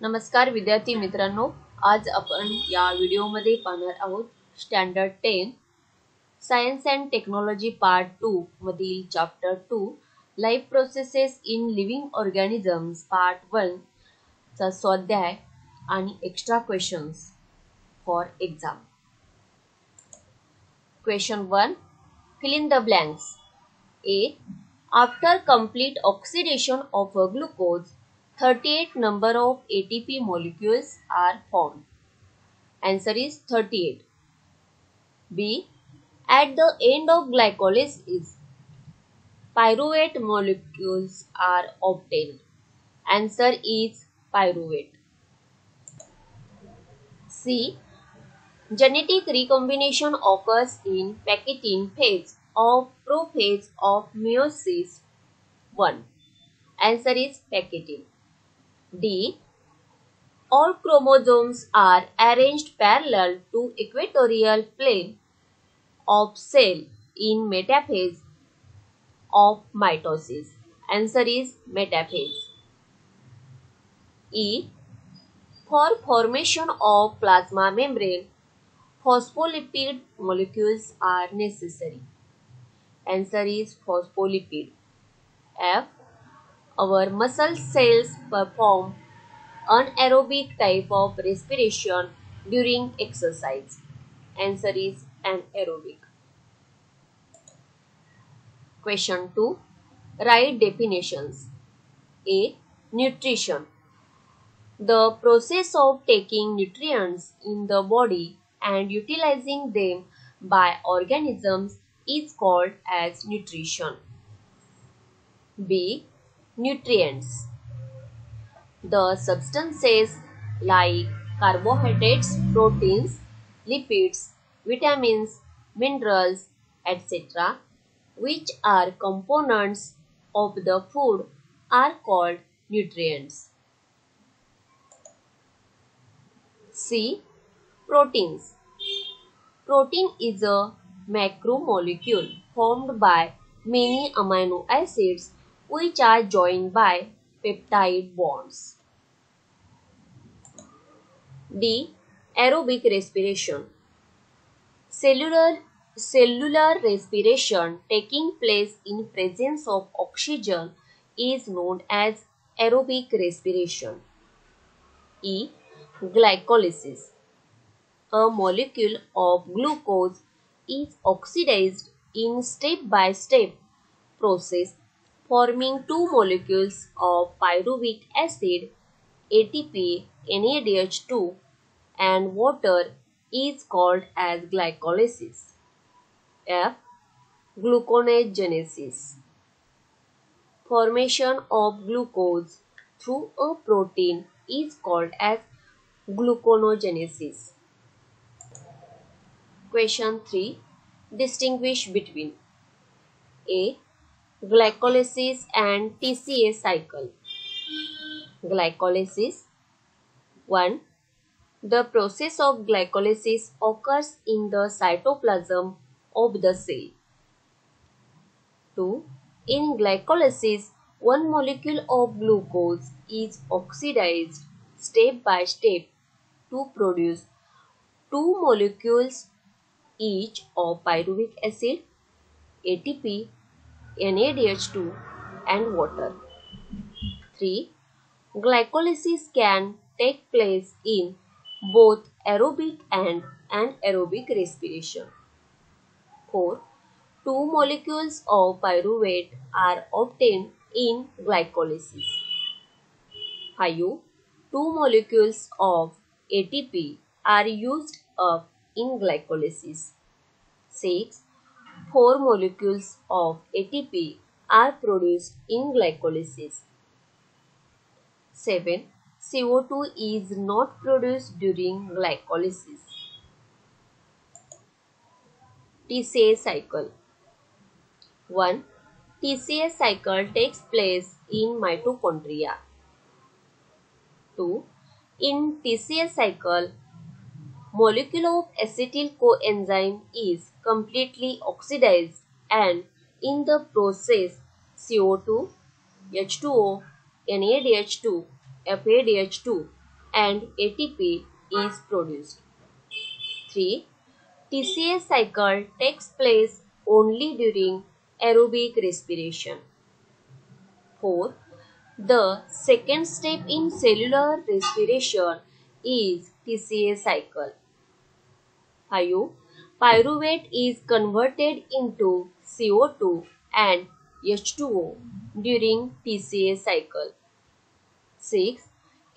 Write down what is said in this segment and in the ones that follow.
नमस्कार विद्यार्थी मित्रांनो, आज आपण या व्हिडिओमध्ये पाहणार आहोत standard 10 science and technology part 2 मधील chapter 2 life processes in living organisms part 1 चा स्वाध्याय आणि extra questions for exam. Question 1. Fill in the blanks. A. After complete oxidation of a glucose, 38 number of ATP molecules are formed. Answer is 38. B. At the end of glycolysis, pyruvate molecules are obtained. Answer is pyruvate. C. Genetic recombination occurs in packaging phase of prophase of meiosis 1. Answer is packaging. D. All chromosomes are arranged parallel to equatorial plane of cell in metaphase of mitosis. Answer is metaphase. E. For formation of plasma membrane, phospholipid molecules are necessary. Answer is phospholipid. F. Our muscle cells perform anaerobic type of respiration during exercise. Answer is anaerobic. Question 2. Write definitions. A. Nutrition. The process of taking nutrients in the body and utilizing them by organisms is called as nutrition. B. Nutrients. The substances like carbohydrates, proteins, lipids, vitamins, minerals, etc., which are components of the food, are called nutrients. C. Proteins. Protein is a macromolecule formed by many amino acids which are joined by peptide bonds. D. Aerobic respiration. Cellular respiration taking place in presence of oxygen is known as aerobic respiration. E. Glycolysis. A molecule of glucose is oxidized in step-by-step process forming two molecules of pyruvic acid ATP NADH2 and water is called as glycolysis. F. Gluconeogenesis. Formation of glucose through a protein is called as gluconeogenesis. Question 3. Distinguish between A. Glycolysis and TCA cycle. Glycolysis. 1. The process of glycolysis occurs in the cytoplasm of the cell. 2. In glycolysis, one molecule of glucose is oxidized step by step to produce two molecules each of pyruvic acid, ATP, NADH2 and water. 3. Glycolysis can take place in both aerobic and anaerobic respiration. 4. Two molecules of pyruvate are obtained in glycolysis. 5. Two molecules of ATP are used up in glycolysis. 6. 4 molecules of ATP are produced in glycolysis. 7. CO2 is not produced during glycolysis. TCA cycle. 1. TCA cycle takes place in mitochondria. 2. In TCA cycle, molecule of acetyl coenzyme is completely oxidized and in the process CO2, H2O, NADH2, FADH2 and ATP is produced. 3. TCA cycle takes place only during aerobic respiration. 4. The second step in cellular respiration is TCA cycle. 5. Pyruvate is converted into CO2 and H2O during TCA cycle. 6.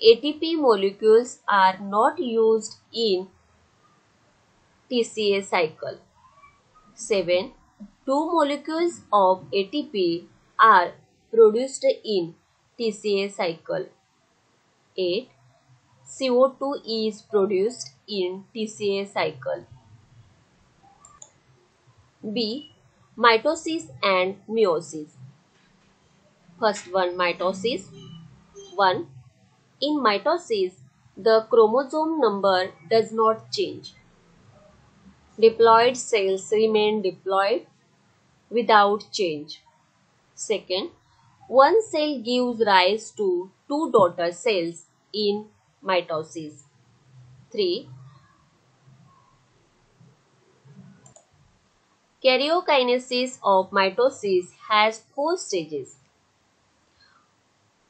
ATP molecules are not used in TCA cycle. 7. Two molecules of ATP are produced in TCA cycle. 8. CO2 is produced in TCA cycle. B. Mitosis and meiosis. First one, mitosis. 1. In mitosis, the chromosome number does not change. Diploid cells remain diploid without change. Second, one cell gives rise to two daughter cells in mitosis. 3. Karyokinesis of mitosis has four stages: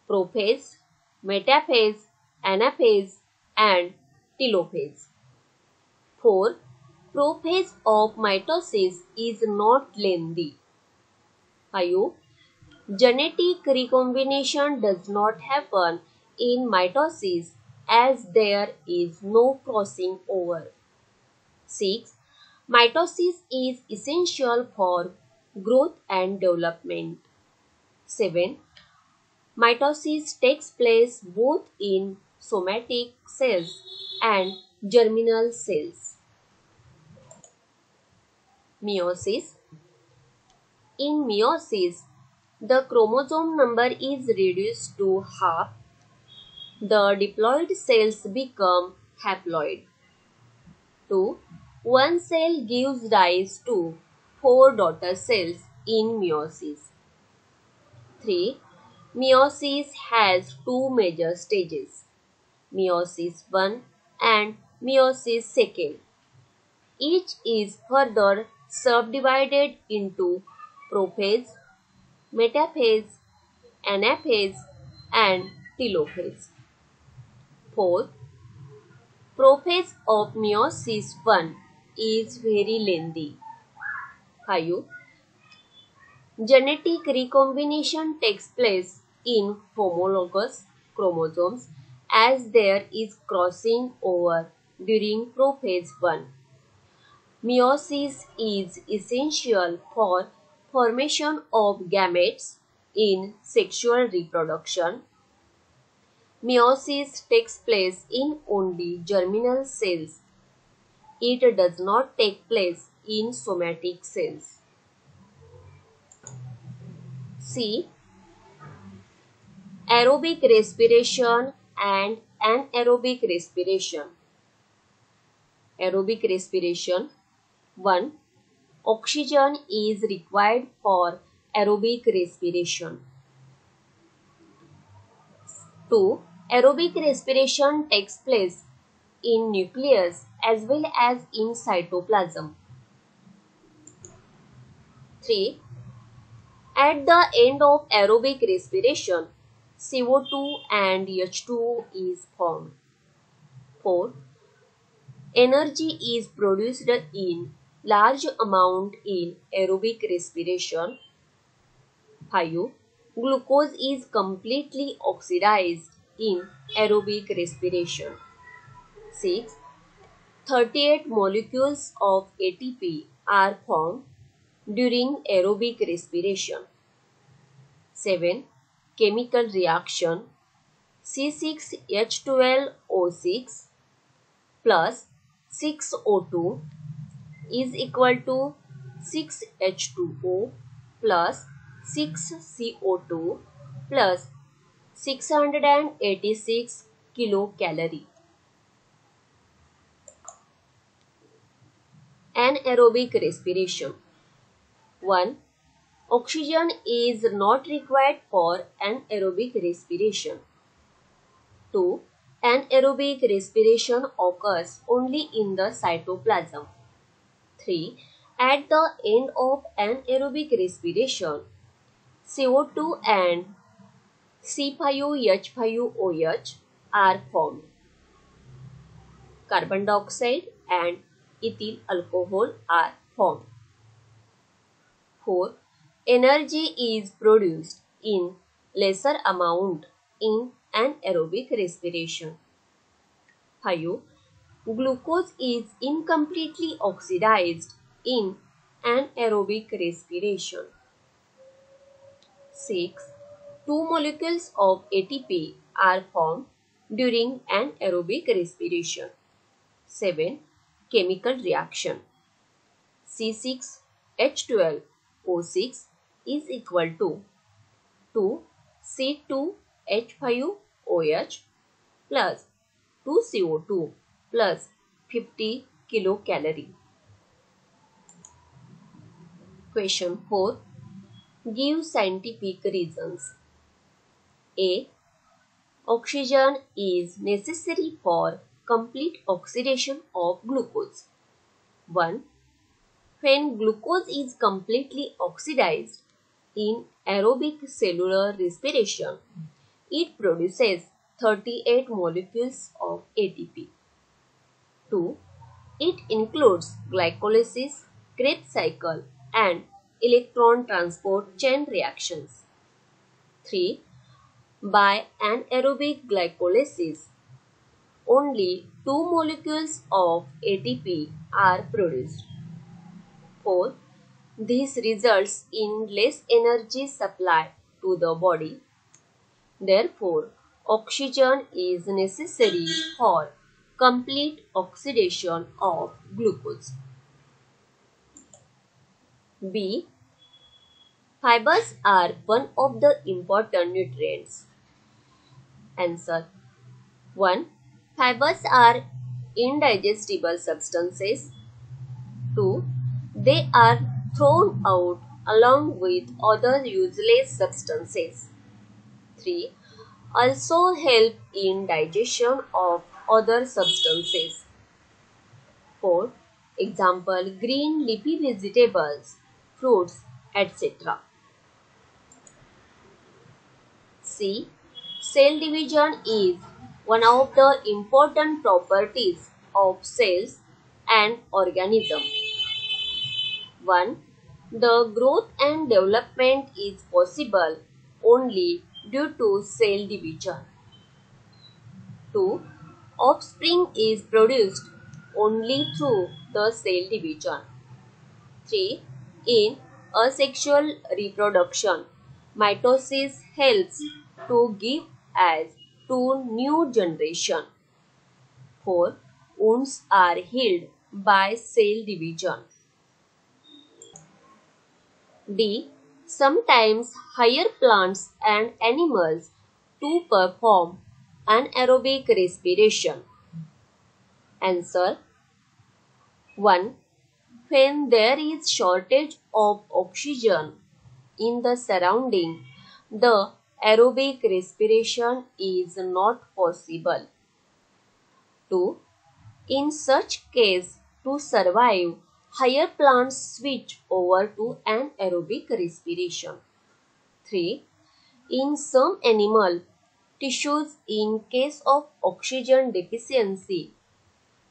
prophase, metaphase, anaphase, and telophase. 4. Prophase of mitosis is not lengthy. 5. Genetic recombination does not happen in mitosis as there is no crossing over. 6. Mitosis is essential for growth and development. 7. Mitosis takes place both in somatic cells and germinal cells. Meiosis. In meiosis, the chromosome number is reduced to half. The diploid cells become haploid. 2. One cell gives rise to four daughter cells in meiosis. 3. Meiosis has two major stages: meiosis 1 and meiosis 2. Each is further subdivided into prophase, metaphase, anaphase, and telophase. 4. Prophase of meiosis 1 is very lengthy. 5. Genetic recombination takes place in homologous chromosomes as there is crossing over during prophase 1. Meiosis is essential for formation of gametes in sexual reproduction. Meiosis takes place in only germinal cells. It does not take place in somatic cells. C. Aerobic respiration and anaerobic respiration. Aerobic respiration. 1. Oxygen is required for aerobic respiration. 2. Aerobic respiration takes place in nucleus as well as in cytoplasm. 3. At the end of aerobic respiration, CO2 and H2O is formed. 4. Energy is produced in large amount in aerobic respiration. 5. Glucose is completely oxidized in aerobic respiration. 6. 38 molecules of ATP are formed during aerobic respiration. 7. Chemical reaction: C6H12O6 plus 6O2 is equal to 6H2O plus 6CO2 plus 686 kilocalorie. Anaerobic respiration. 1. Oxygen is not required for anaerobic respiration. 2. anaerobic respiration occurs only in the cytoplasm. 3. At the end of anaerobic respiration, CO2 and C5H5OH are formed. Carbon dioxide and ethyl alcohol are formed. 4. Energy is produced in lesser amount in anaerobic respiration. 5. Glucose is incompletely oxidized in anaerobic respiration. 6. Two molecules of ATP are formed during anaerobic respiration. 7. Chemical reaction. C6H12O6 is equal to 2C2H5OH plus 2CO2 plus 50 kilocalorie. Question 4. Give scientific reasons. A. Oxygen is necessary for complete oxidation of glucose. 1. When glucose is completely oxidized in aerobic cellular respiration, it produces 38 molecules of ATP. 2. It includes glycolysis, Krebs cycle, and electron transport chain reactions. 3. By anaerobic glycolysis, only 2 molecules of ATP are produced. 4. This results in less energy supply to the body. Therefore, oxygen is necessary for complete oxidation of glucose. B. Fibers are one of the important nutrients. Answer. 1. Fibers are indigestible substances. 2. They are thrown out along with other useless substances. 3. Also help in digestion of other substances. 4. Example, green leafy vegetables, fruits, etc. C. Cell division is one of the important properties of cells and organism. 1. The growth and development is possible only due to cell division. 2. Offspring is produced only through the cell division. 3. In asexual reproduction, mitosis helps to give rise to new generation. 4. Wounds are healed by cell division. D. Sometimes higher plants and animals to perform anaerobic respiration. Answer. 1. When there is shortage of oxygen in the surrounding, the aerobic respiration is not possible. 2. In such case, to survive, higher plants switch over to anaerobic respiration. 3. In some animal tissues, in case of oxygen deficiency,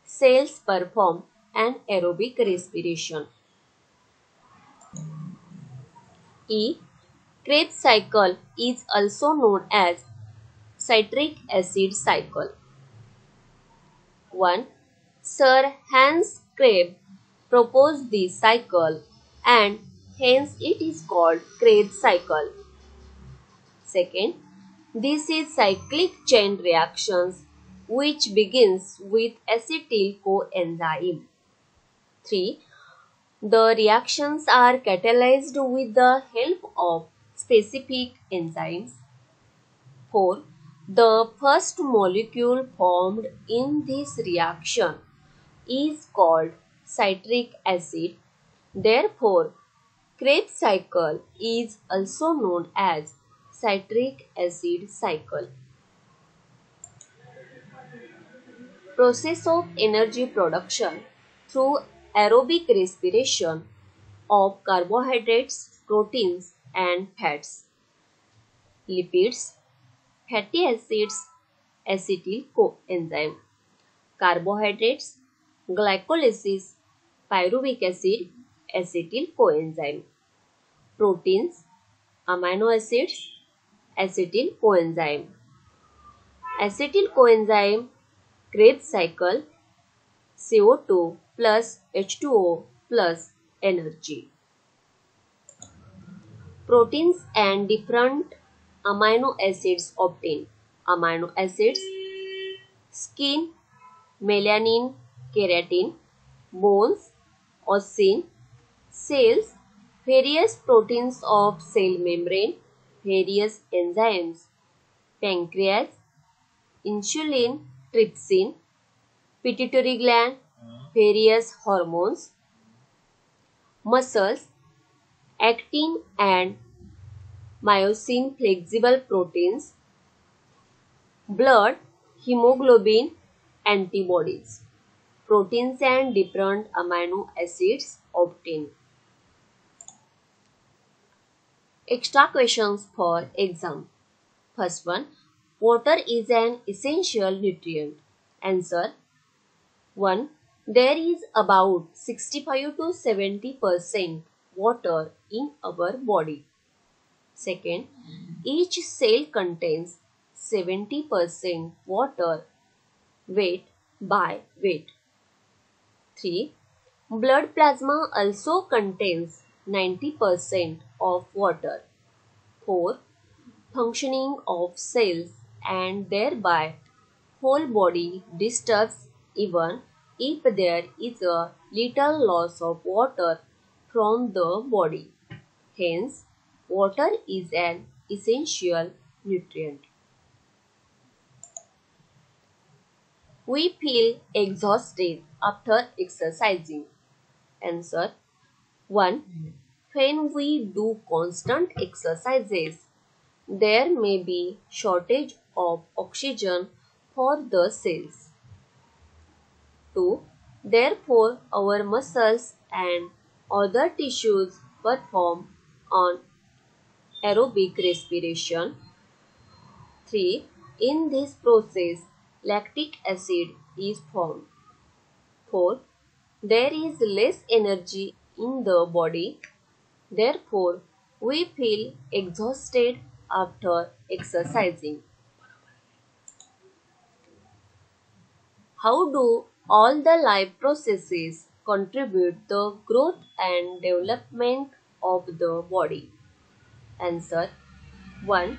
cells perform anaerobic respiration. E. Krebs cycle is also known as citric acid cycle. 1. Sir Hans Krebs proposed this cycle and hence it is called Krebs cycle. 2. This is cyclic chain reactions which begins with acetyl coenzyme. 3. The reactions are catalyzed with the help of specific enzymes. 4. The first molecule formed in this reaction is called citric acid. Therefore, Krebs cycle is also known as citric acid cycle. process of energy production through aerobic respiration of carbohydrates, proteins, and fats, lipids, fatty acids, acetyl coenzyme, carbohydrates, glycolysis, pyruvic acid, acetyl coenzyme, proteins, amino acids, acetyl coenzyme. Acetyl coenzyme Krebs cycle CO2 plus H2O plus energy. Proteins and different amino acids obtained. Amino acids skin, melanin, keratin, bones, ossin, cells, various proteins of cell membrane, various enzymes, pancreas, insulin, trypsin, pituitary gland, various hormones, muscles, actin and myosin flexible proteins, blood, hemoglobin, antibodies, proteins and different amino acids obtained. Extra questions for exam. First one, water is an essential nutrient. Answer 1. There is about 65 to 70% water in our body. Second, each cell contains 70% water weight by weight. 3. Blood plasma also contains 90% of water. 4. Functioning of cells and thereby whole body disturbs even if there is a little loss of water from the body. Hence, water is an essential nutrient. We feel exhausted after exercising. Answer 1. When we do constant exercises, there may be shortage of oxygen for the cells. 2. Therefore, our muscles and other tissues perform on aerobic respiration. 3. In this process, lactic acid is formed. 4. There is less energy in the body. Therefore, we feel exhausted after exercising. How do all the life processes contribute the growth and development of the body? Answer 1.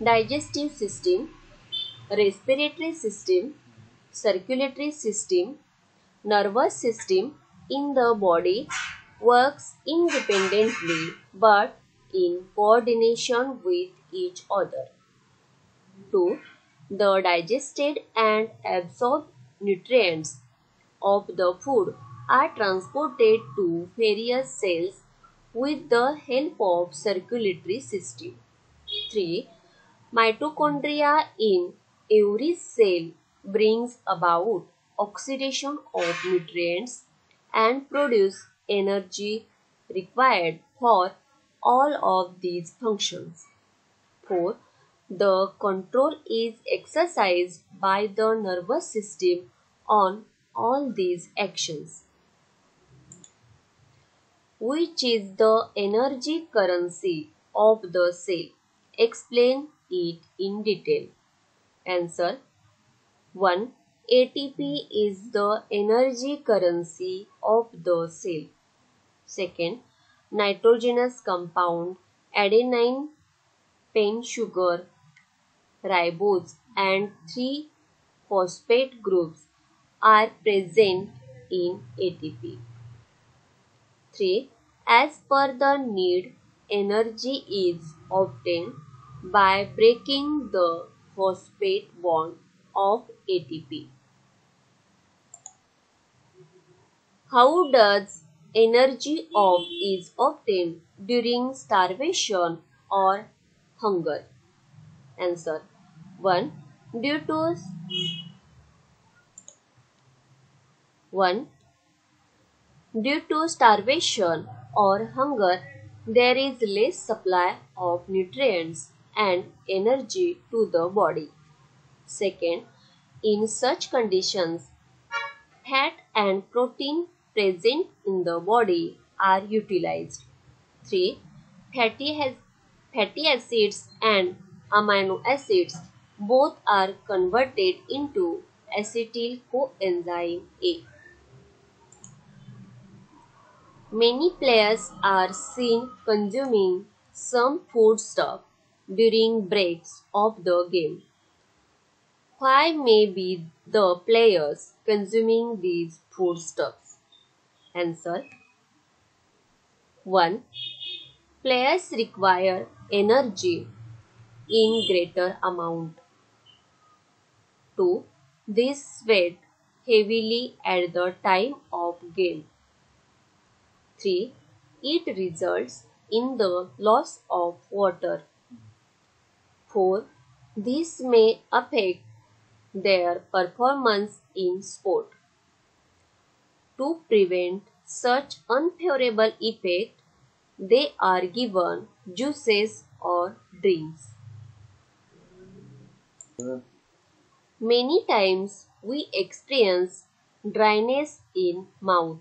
Digestive system, respiratory system, circulatory system, nervous system in the body works independently but in coordination with each other. 2. The digested and absorbed nutrients of the food are transported to various cells with the help of circulatory system. 3. Mitochondria in every cell brings about oxidation of nutrients and produce energy required for all of these functions. 4. The control is exercised by the nervous system on all these actions. Which is the energy currency of the cell? Explain it in detail. Answer 1. ATP is the energy currency of the cell. Second, nitrogenous compound, adenine, pen sugar, ribose and 3-phosphate groups are present in ATP. 3. As per the need, energy is obtained by breaking the phosphate bond of ATP. How does energy is obtained during starvation or hunger? Answer 1. Due to 1. Due to starvation or hunger, there is less supply of nutrients and energy to the body. Second, in such conditions, fat and protein present in the body are utilized. 3. Fatty acids and amino acids both are converted into acetyl coenzyme A. Many players are seen consuming some foodstuff during breaks of the game. Why may be the players consuming these foodstuffs? Answer. 1. Players require energy in greater amount. 2. They sweat heavily at the time of game. 3. It results in the loss of water. 4. This may affect their performance in sport. To prevent such unfavorable effect, they are given juices or drinks. Many times we experience dryness in mouth.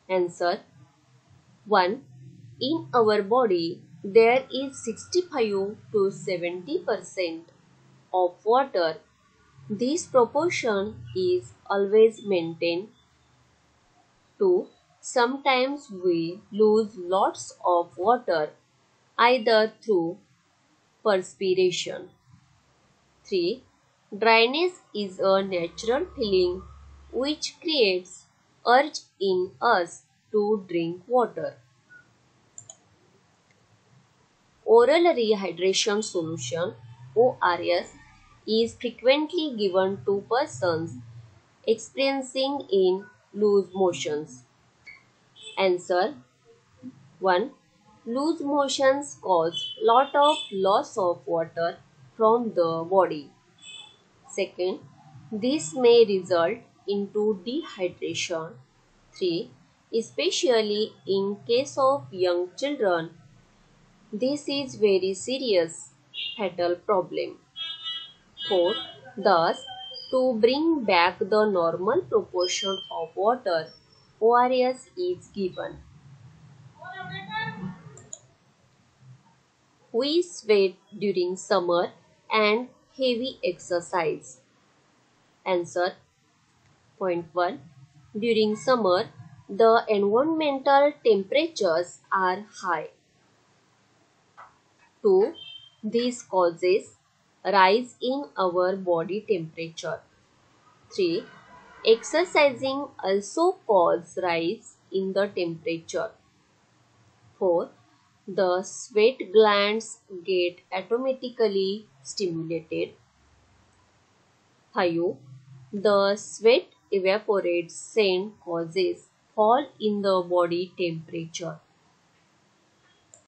Answer. 1. In our body, there is 65 to 70% of water. This proportion is always maintained. 2. Sometimes we lose lots of water either through perspiration. 3. Dryness is a natural feeling which creates urge in us to drink water. Oral rehydration solution (ORS) is frequently given to persons experiencing in loose motions. Answer. 1. Loose motions cause lot of loss of water from the body. Second, this may result into dehydration. 3. Especially in case of young children, this is very serious fatal problem. 4. Thus, to bring back the normal proportion of water, ORS is given. We sweat during summer and heavy exercise. Answer. Point 1. During summer, the environmental temperatures are high. 2. This causes rise in our body temperature. 3. Exercising also causes rise in the temperature. 4. The sweat glands get automatically stimulated. 5. The sweat evaporates and causes fall in the body temperature.